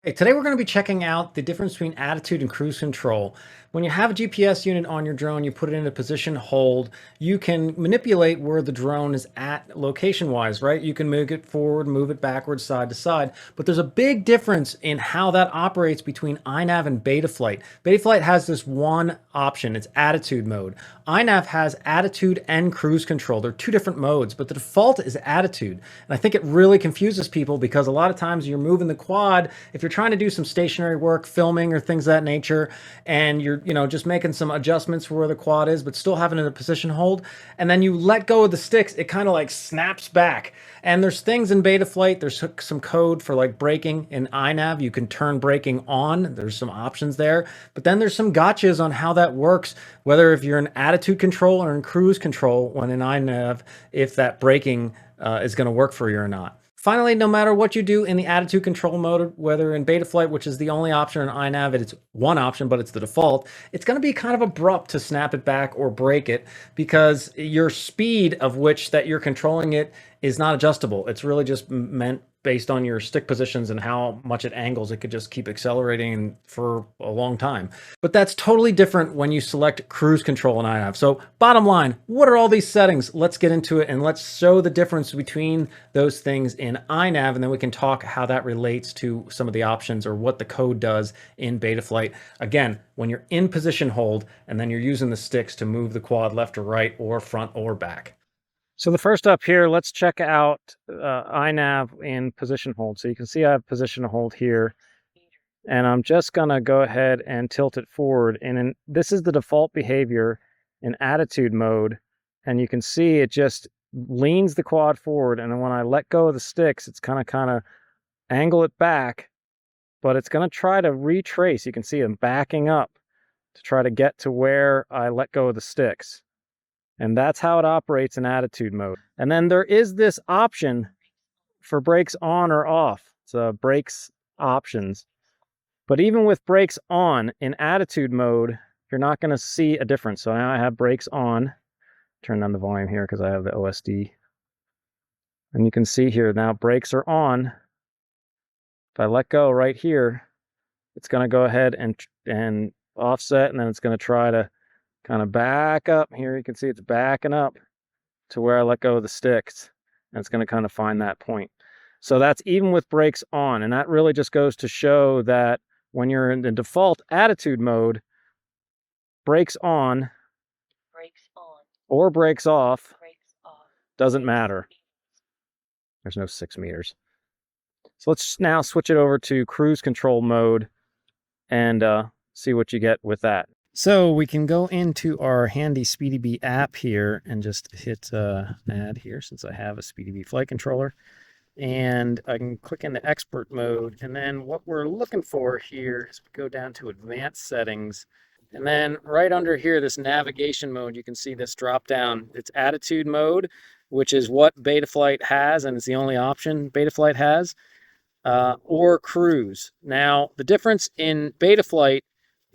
Hey, today we're going to be checking out the difference between attitude and cruise control. When you have a GPS unit on your drone, you put it in a position hold, you can manipulate where the drone is at location-wise, right? You can move it forward, move it backwards, side to side. But there's a big difference in how that operates between INAV and BETAFLIGHT. BETAFLIGHT has this one option, it's attitude mode. INAV has attitude and cruise control. They're two different modes, but the default is attitude. And I think it really confuses people because a lot of times you're moving the quad, if you're trying to do some stationary work, filming or things of that nature, and you're, just making some adjustments for where the quad is, but still having it in a position hold, and then you let go of the sticks, it kind of like snaps back. And there's things in BetaFlight, there's some code for like braking in INAV. You can turn braking on, there's some options there, but then there's some gotchas on how that works, whether if you're in attitude control or in cruise control when in INAV, if that braking is going to work for you or not. Finally, no matter what you do in the attitude control mode, whether in BetaFlight, which is the only option in INAV, it's one option, but it's the default, it's going to be kind of abrupt to snap it back or break it because your speed of which that you're controlling it is not adjustable. It's really just meant based on your stick positions and how much it angles. It could just keep accelerating for a long time. But that's totally different when you select cruise control in INAV. So bottom line, what are all these settings? Let's get into it and let's show the difference between those things in INAV, and then we can talk how that relates to some of the options or what the code does in BetaFlight. Again, when you're in position hold and then you're using the sticks to move the quad left or right or front or back. So the first up here, let's check out INAV in position hold. So you can see I have position hold here, and I'm just gonna go ahead and tilt it forward. And this is the default behavior in attitude mode. And you can see it just leans the quad forward. And then when I let go of the sticks, it's kind of angle it back, but it's gonna try to retrace. You can see I'm backing up to try to get to where I let go of the sticks. And that's how it operates in attitude mode. And then there is this option for brakes on or off. So brakes options. But even with brakes on in attitude mode, you're not going to see a difference. So now I have brakes on. Turn down the volume here because I have the OSD. And you can see here now brakes are on. If I let go right here, it's going to go ahead and offset, and then it's going to try to kind of back up. Here you can see it's backing up to where I let go of the sticks, and it's going to kind of find that point. So that's even with brakes on, and that really just goes to show that when you're in the default attitude mode, brakes on or brakes off doesn't matter. There's no 6 meters. So let's now switch it over to cruise control mode and see what you get with that. So we can go into our handy SPEEDYBEE app here and just hit add here since I have a SPEEDYBEE flight controller. And I can click into expert mode. And then what we're looking for here is we go down to advanced settings. And then right under here, this navigation mode, you can see this drop down. It's attitude mode, which is what BetaFlight has, and it's the only option BetaFlight has, or cruise. Now, the difference in BetaFlight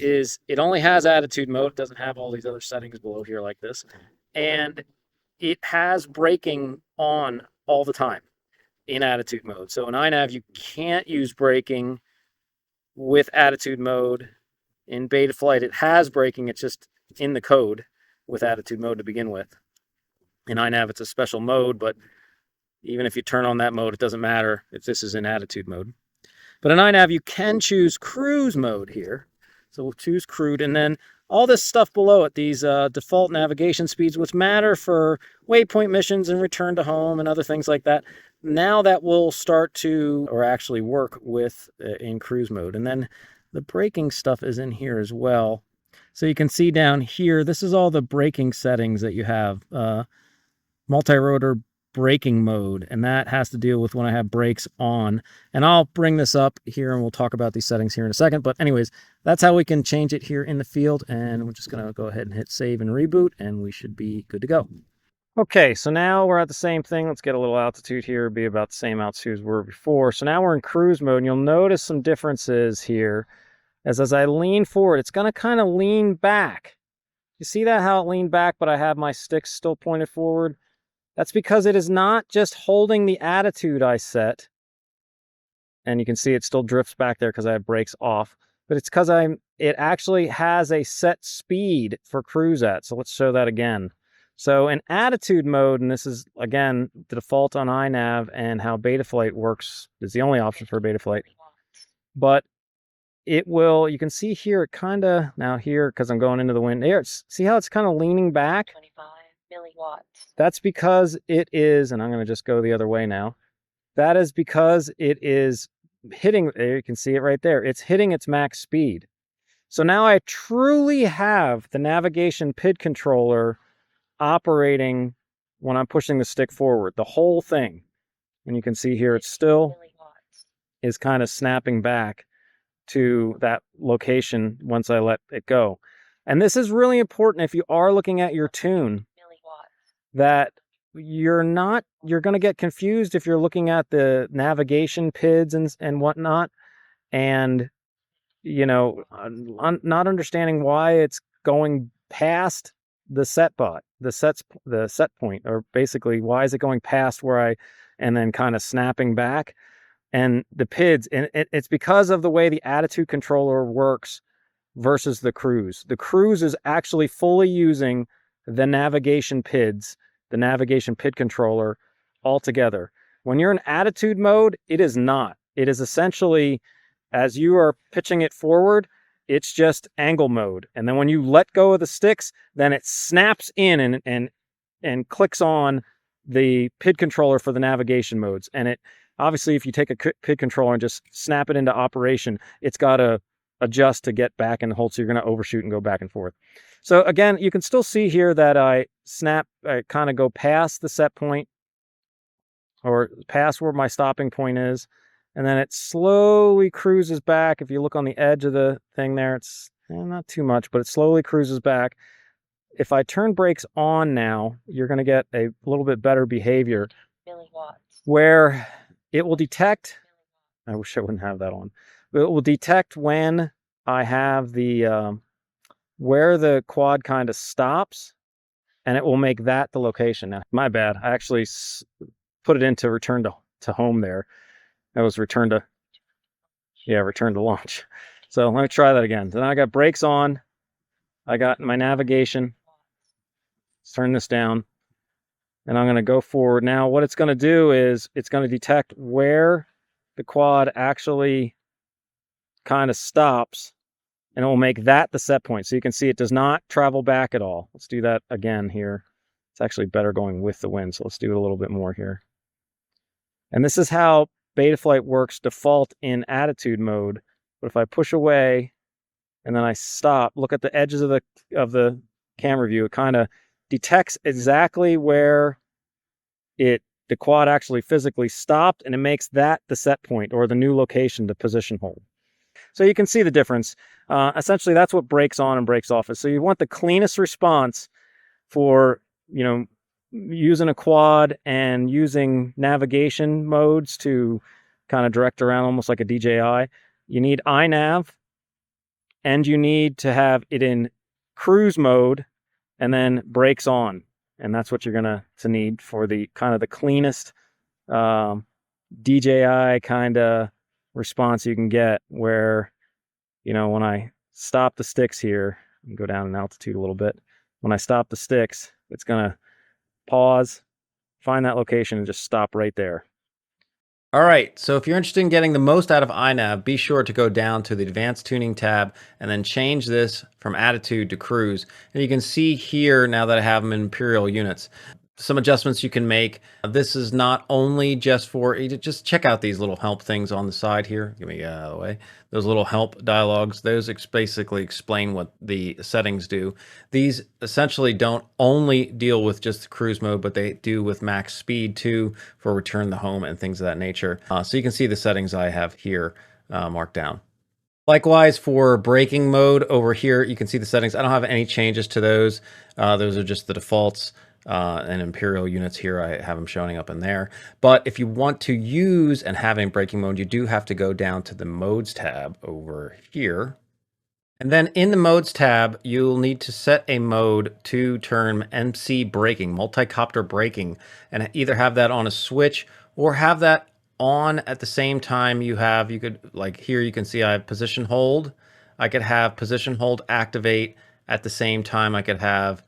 is it only has attitude mode. It doesn't have all these other settings below here like this. And it has braking on all the time in attitude mode. So in INAV, you can't use braking with attitude mode. In BetaFlight, it has braking. It's just in the code with attitude mode to begin with. In INAV, it's a special mode, but even if you turn on that mode, it doesn't matter if this is in attitude mode. But in INAV, you can choose cruise mode here. So we'll choose cruise, and then all this stuff below it, these default navigation speeds, which matter for waypoint missions and return to home and other things like that. Now that will start to, or actually work with in cruise mode. And then the braking stuff is in here as well. So you can see down here, this is all the braking settings that you have. Multi-rotor braking mode, and that has to deal with when I have brakes on. And I'll bring this up here and we'll talk about these settings here in a second. But anyways, that's how we can change it here in the field. And we're just going to go ahead and hit save and reboot, and we should be good to go. Okay, so now we're at the same thing. Let's get a little altitude here, be about the same altitude as we were before. So now we're in cruise mode, and you'll notice some differences here. As I lean forward, it's going to kind of lean back. You see that, how it leaned back, but I have my sticks still pointed forward? That's because it is not just holding the attitude I set and you can see it still drifts back there because I have brakes off, but it's because it actually has a set speed for cruise at. So let's show that again. So in attitude mode, and this is again the default on INAV, and how Betaflight works is the only option for Betaflight, but it will, you can see here, it kind of, now here, because I'm going into the wind here, see how it's kind of leaning back? 25 milliwatts. That's because it is, and I'm going to just go the other way now. That is because it is hitting, there you can see it right there, it's hitting its max speed. So now I truly have the navigation PID controller operating when I'm pushing the stick forward, the whole thing. And you can see here it still is kind of snapping back to that location once I let it go. And this is really important if you are looking at your tune, that you're going to get confused if you're looking at the navigation PIDs and whatnot, and you know, not understanding why it's going past the set point, or basically why is it going past where and then kind of snapping back. And the PIDs, and it's because of the way the attitude controller works versus the cruise. The cruise is actually fully using the navigation PIDs, the navigation PID controller altogether. When you're in attitude mode, it is not. It is essentially, as you are pitching it forward, it's just angle mode. And then when you let go of the sticks, then it snaps in and clicks on the PID controller for the navigation modes. And it, obviously, if you take a PID controller and just snap it into operation, it's got to adjust to get back and hold, so you're going to overshoot and go back and forth. So again, you can still see here that I kind of go past the set point, or past where my stopping point is, and then it slowly cruises back. If you look on the edge of the thing there, it's not too much, but it slowly cruises back. If I turn brakes on now, you're going to get a little bit better behavior, where it will detect, I wish I wouldn't have that on, but it will detect when I have the, where the quad kind of stops, and it will make that the location. Now, my bad, I actually put it into return to home there. That was return to launch. So let me try that again. Then I got brakes on, I got my navigation, let's turn this down, and I'm going to go forward. Now what it's going to do is it's going to detect where the quad actually kind of stops, and it will make that the set point. So you can see it does not travel back at all. Let's do that again here. It's actually better going with the wind, so let's do it a little bit more here. And this is how Betaflight works default in attitude mode. But if I push away and then I stop, look at the edges of the camera view, it kind of detects exactly where the quad actually physically stopped, and it makes that the set point, or the new location to position hold. So you can see the difference. Essentially, that's what brakes on and brakes off is. So you want the cleanest response for, you know, using a quad and using navigation modes to kind of direct around almost like a DJI. You need INAV, and you need to have it in cruise mode, and then brakes on. And that's what you're going to need for the kind of the cleanest DJI kind of response you can get, where, you know, when I stop the sticks here, and go down in altitude a little bit, when I stop the sticks, it's going to pause, find that location, and just stop right there. All right, so if you're interested in getting the most out of INAV, be sure to go down to the Advanced Tuning tab and then change this from Attitude to Cruise. And you can see here, now that I have them in imperial units, some adjustments you can make. This is not only just for, just check out these little help things on the side here. Give me out of the way. Those little help dialogues, those basically explain what the settings do. These essentially don't only deal with just the cruise mode, but they do with max speed too, for return to home and things of that nature. So you can see the settings I have here marked down. Likewise, for braking mode over here, you can see the settings. I don't have any changes to those. Those are just the defaults. And imperial units here, I have them showing up in there. But if you want to use and have in braking mode, you do have to go down to the modes tab over here. And then in the modes tab, you'll need to set a mode to term MC braking, multi-copter braking, and either have that on a switch or have that on at the same time you could, like here you can see I have position hold. I could have position hold activate at the same time. I could have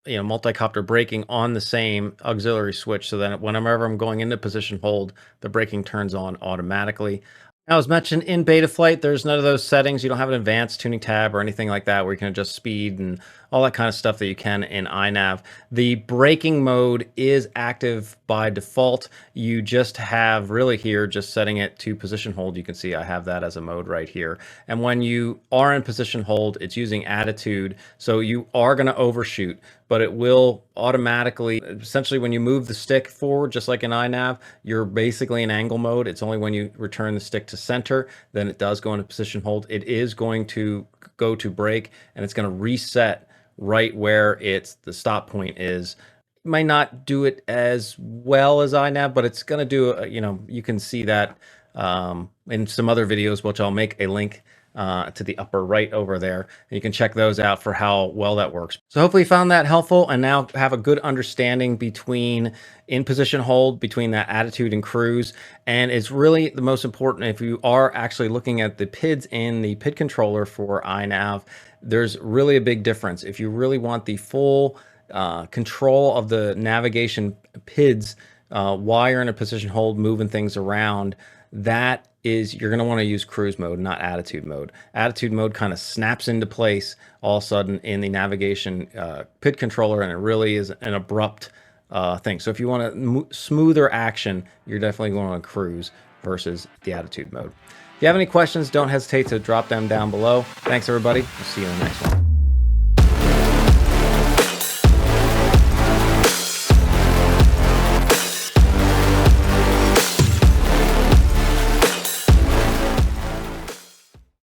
multi-copter braking on the same auxiliary switch, so that whenever I'm going into position hold, the braking turns on automatically. Now, as mentioned in Betaflight, there's none of those settings. You don't have an advanced tuning tab or anything like that where you can adjust speed and all that kind of stuff that you can in INAV. The braking mode is active by default. You just have really here, just setting it to position hold. You can see I have that as a mode right here. And when you are in position hold, it's using attitude. So you are going to overshoot, but it will automatically, essentially when you move the stick forward, just like in INAV, you're basically in angle mode. It's only when you return the stick to center, then it does go into position hold. It is going to go to brake, and it's going to reset right where the stop point is. It might not do it as well as INAV, but it's going to do, you can see that in some other videos, which I'll make a link to the upper right over there. And you can check those out for how well that works. So hopefully you found that helpful and now have a good understanding between in position hold, between that attitude and cruise. And it's really the most important if you are actually looking at the PIDs in the PID controller for INAV, there's really a big difference. If you really want the full control of the navigation PIDs while you're in a position hold, moving things around, you're going to want to use cruise mode, not attitude mode. Attitude mode kind of snaps into place all of a sudden in the navigation PID controller, and it really is an abrupt thing. So if you want a smoother action, you're definitely going to cruise versus the attitude mode. If you have any questions, don't hesitate to drop them down below. Thanks, everybody. We'll see you in the next one.